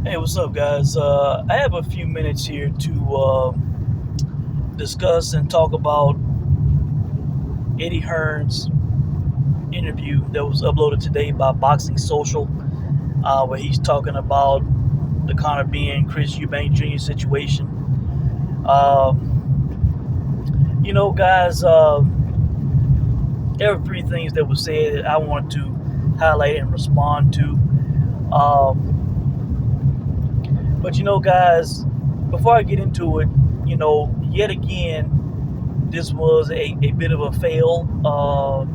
Hey, what's up, guys? I have a few minutes here to discuss and talk about Eddie Hearn's interview that was uploaded today by Boxing Social, where he's talking about the Conor Benn, Chris Eubank Jr. situation. Guys, there were three things that were said that I wanted to highlight and respond to. But guys, before I get into it, yet again, this was a bit of a fail,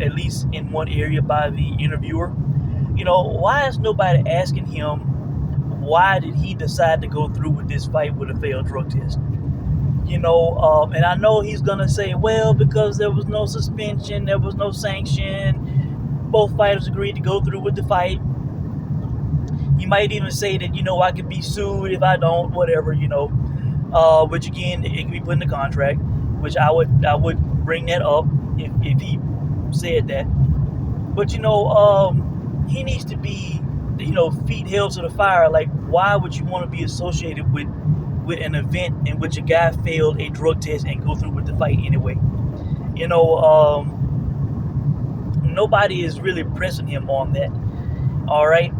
at least in one area by the interviewer. Why is nobody asking him why did he decide to go through with this fight with a failed drug test? And I know he's going to say, well, because there was no suspension, there was no sanction, both fighters agreed to go through with the fight. He might even say that, I could be sued if I don't, whatever, which again, it could be put in the contract, which I would bring that up if he said that. But, he needs to be, feet held to the fire. Like, why would you want to be associated with an event in which a guy failed a drug test and go through with the fight anyway? Nobody is really pressing him on that. All right.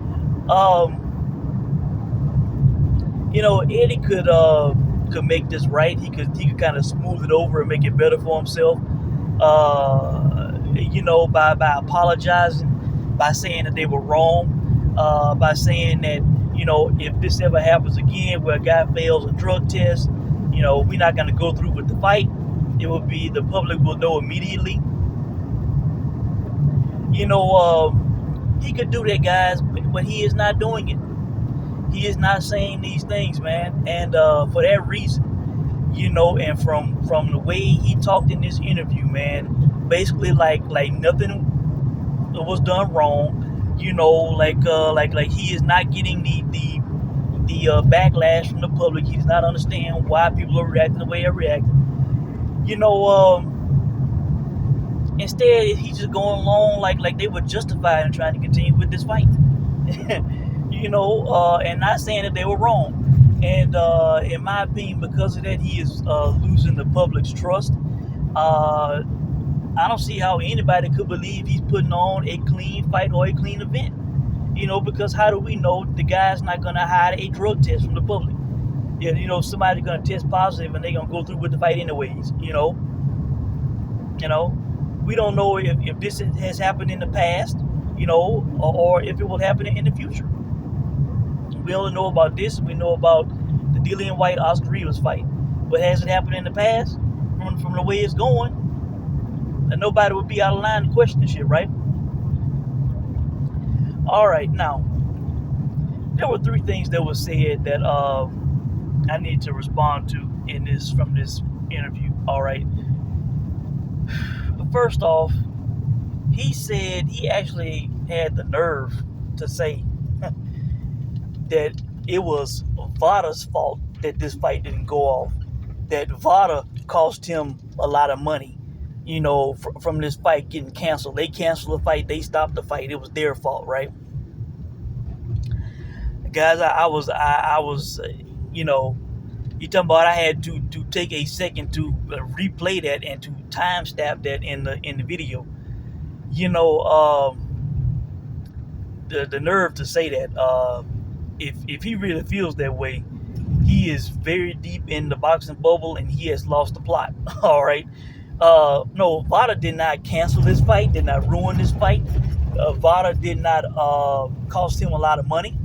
Eddie could make this right. He could kind of smooth it over and make it better for himself. By apologizing, by saying that they were wrong, by saying that if this ever happens again where a guy fails a drug test, we're not going to go through with the fight. It will be, the public will know immediately. He could do that, guys, but he is not doing it. He is not saying these things, man. And for that reason, and from the way he talked in this interview, man, basically like nothing was done wrong. Like he is not getting the backlash from the public. He does not understand why people are reacting the way they're reacting. Instead, he's just going along like they were justified in trying to continue with this fight. And not saying that they were wrong. And in my opinion, because of that, he is losing the public's trust. I don't see how anybody could believe he's putting on a clean fight or a clean event. Because how do we know the guy's not going to hide a drug test from the public? Yeah, somebody's going to test positive and they're going to go through with the fight anyways. We don't know if this has happened in the past, or if it will happen in the future. We only know about this. We know about the Dillian White-Oscar Rivas fight. But has it happened in the past? From the way it's going, and nobody would be out of line to question this shit, right? All right, now, there were three things that were said that I need to respond to from this interview. All right. First off, he said he actually had the nerve to say that it was VADA's fault that this fight didn't go off. That VADA cost him a lot of money, from this fight getting canceled. They canceled the fight. They stopped the fight. It was their fault, right? Guys, I was, you talking about I had to take a second to replay that and to timestamp that in the video. The nerve to say that. If he really feels that way, he is very deep in the boxing bubble and he has lost the plot. All right. No, VADA did not cancel this fight, did not ruin this fight. VADA did not cost him a lot of money.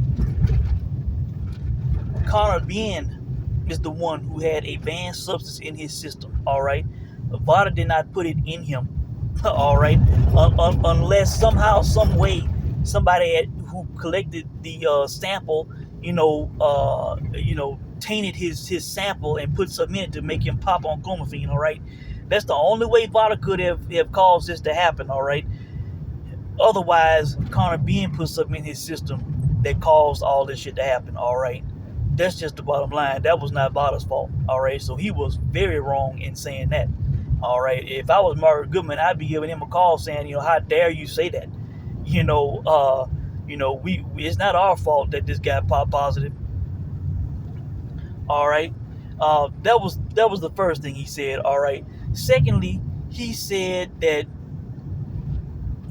Conor Benn is the one who had a banned substance in his system. All right. VADA did not put it in him. All right. Unless somehow, some way, somebody who collected the sample, tainted his sample and put something in it to make him pop on clomiphene. All right. That's the only way VADA could have caused this to happen. All right. Otherwise, Conor Benn put something in his system that caused all this shit to happen. All right. That's just the bottom line. That was not VADA's fault. All right. So he was very wrong in saying that. All right. If I was Margaret Goodman, I'd be giving him a call saying, how dare you say that? It's not our fault that this guy popped positive. All right. That was the first thing he said. All right. Secondly, he said that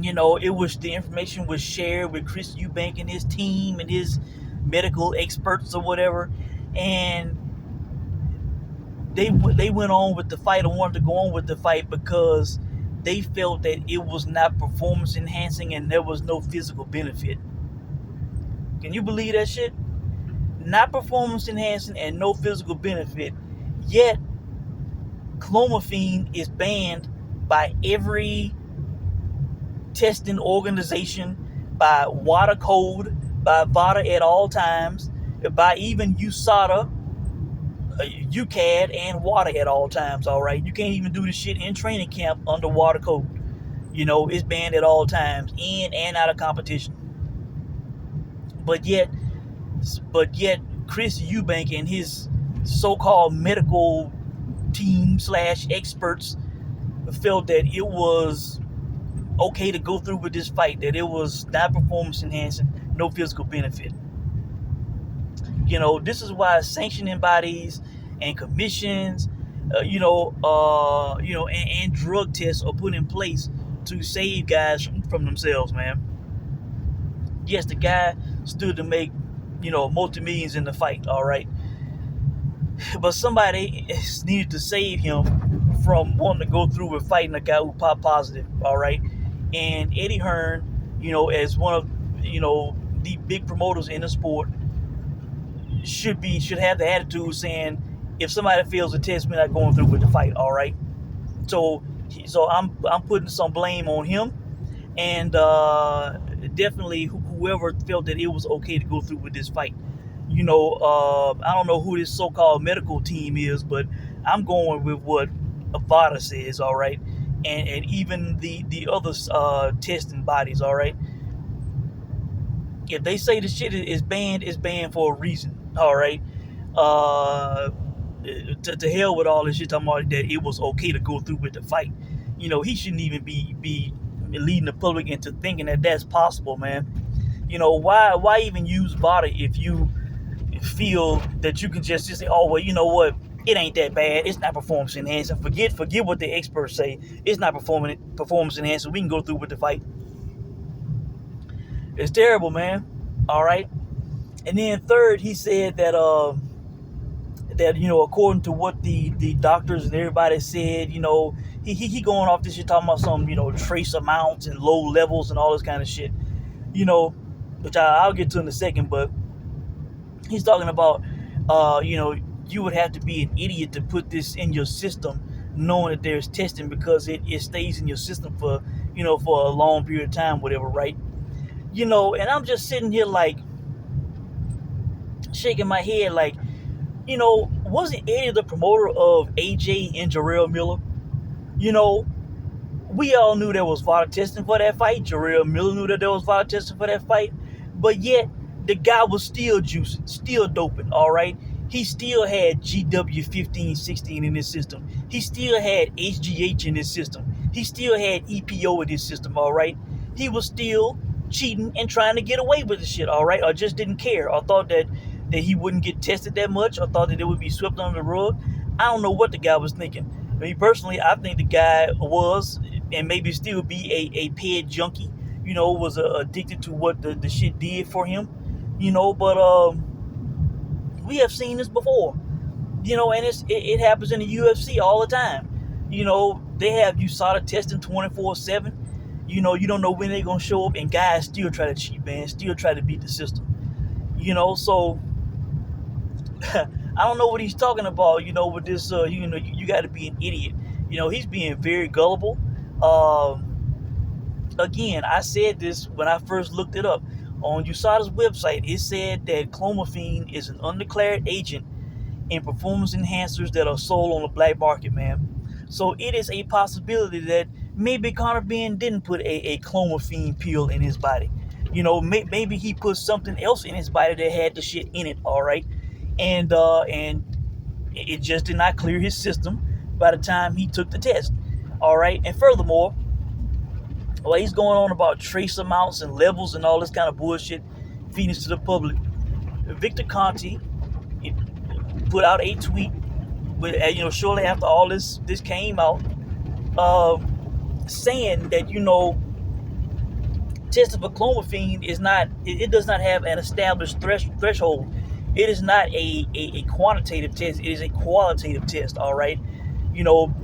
it was the information was shared with Chris Eubank and his team and his medical experts or whatever, and they went on with the fight or wanted to go on with the fight because they felt that it was not performance enhancing and there was no physical benefit. Can you believe that shit? Not performance enhancing and no physical benefit. Yet clomiphene is banned by every testing organization, by WADA code, by VADA at all times, by even USADA, UCAD, and WADA at all times. All right, you can't even do this shit in training camp under WADA code. It's banned at all times, in and out of competition. But yet, Chris Eubank and his so-called medical team / experts felt that it was okay to go through with this fight, that it was not performance enhancing, no physical benefit. This is why sanctioning bodies and commissions, and drug tests are put in place to save guys from themselves, man. Yes, the guy stood to make, multi-millions in the fight, all right? But somebody needed to save him from wanting to go through with fighting a guy who popped positive, all right? And Eddie Hearn, as one of, the big promoters in the sport, should have the attitude saying, if somebody fails a test, we're not going through with the fight, all right? So I'm putting some blame on him, and definitely whoever felt that it was okay to go through with this fight. I don't know who this so-called medical team is, but I'm going with what VADA says, all right? And even the other testing bodies, all right? If they say the shit is banned, it's banned for a reason, all right? To hell with all this shit talking about that it was okay to go through with the fight. He shouldn't even be leading the public into thinking that that's possible, man. Why even use VADA if you feel that you can just say, oh, well, you know what? It ain't that bad. It's not performance enhancing. Forget what the experts say. It's not performance enhancing. We can go through with the fight. It's terrible, man. All right. And then third, he said that according to what the doctors and everybody said, he going off this shit talking about some trace amounts and low levels and all this kind of shit, which I'll get to in a second. But he's talking about you would have to be an idiot to put this in your system knowing that there's testing, because it stays in your system for for a long period of time, whatever, right? And I'm just sitting here like shaking my head like, wasn't Eddie the promoter of AJ and Jarrell Miller? We all knew there was VADA testing for that fight. Jarrell Miller knew that there was VADA testing for that fight. But yet, the guy was still juicing, still doping, all right? He still had GW15, 16 in his system. He still had HGH in his system. He still had EPO in his system, all right? He was still cheating and trying to get away with the shit, all right? Or just didn't care, or thought that he wouldn't get tested that much, or thought that it would be swept under the rug. I don't know what the guy was thinking. Me personally, I think the guy was, and maybe still be, a ped junkie, was addicted to what the shit did for him, but we have seen this before, and it happens in the UFC all the time. They have USADA testing 24/7. You don't know when they're going to show up, and guys still try to cheat, man, still try to beat the system. So I don't know what he's talking about, with this, you got to be an idiot. He's being very gullible. Again, I said this when I first looked it up. On USADA's website, it said that clomiphene is an undeclared agent in performance enhancers that are sold on the black market, man. So it is a possibility that maybe Conor Benn didn't put a clomiphene pill in his body. Maybe he put something else in his body that had the shit in it, all right? And it just did not clear his system by the time he took the test, all right? And furthermore, well, he's going on about trace amounts and levels and all this kind of bullshit, feeding to the public. Victor Conte, put out a tweet, with shortly after all this came out, saying that testing for clomiphene is not, it does not have an established threshold. It is not a quantitative test. It is a qualitative test. All right, meaning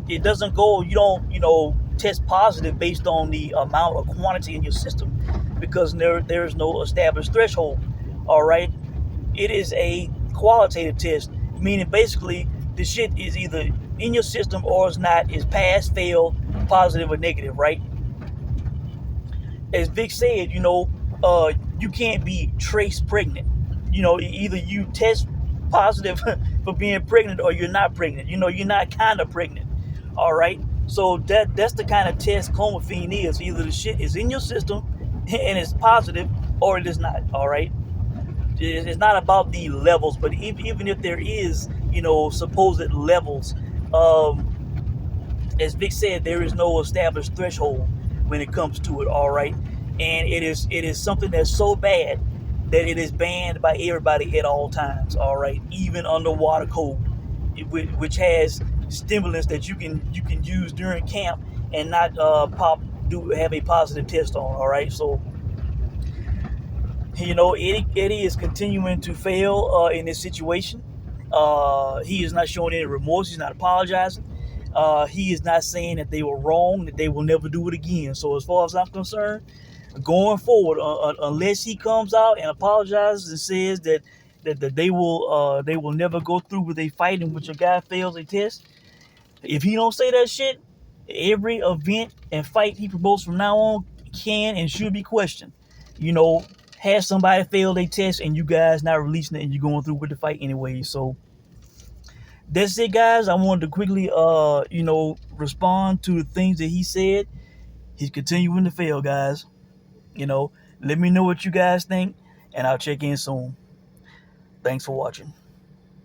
it doesn't go. You don't test positive based on the amount of quantity in your system, because there is no established threshold. All right, it is a qualitative test, meaning basically the shit is either in your system or it's not. Is pass, fail, positive, or negative, right? As Vic said, you can't be trace pregnant. Either you test positive for being pregnant or you're not pregnant. You're not kind of pregnant. All right. So that's the kind of test clomiphene is. Either the shit is in your system and it's positive, or it is not. All right. It's not about the levels, but even if there is, supposed levels, as Vic said, there is no established threshold when it comes to it. All right, and it is something that's so bad that it is banned by everybody at all times. All right, even underwater code, which has stimulants that you can use during camp and not have a positive test on. All right, so Eddie is continuing to fail in this situation. He is not showing any remorse. He's not apologizing. He is not saying that they were wrong, that they will never do it again. So as far as I'm concerned, going forward, unless he comes out and apologizes and says that they will never go through with a fight in which a guy fails a test. If he don't say that shit, every event and fight he promotes from now on can and should be questioned. You know, has somebody failed a test and you guys not releasing it and you're going through with the fight anyway. So that's it, guys. I wanted to quickly respond to the things that he said. He's continuing to fail, guys. Let me know what you guys think, and I'll check in soon. Thanks for watching.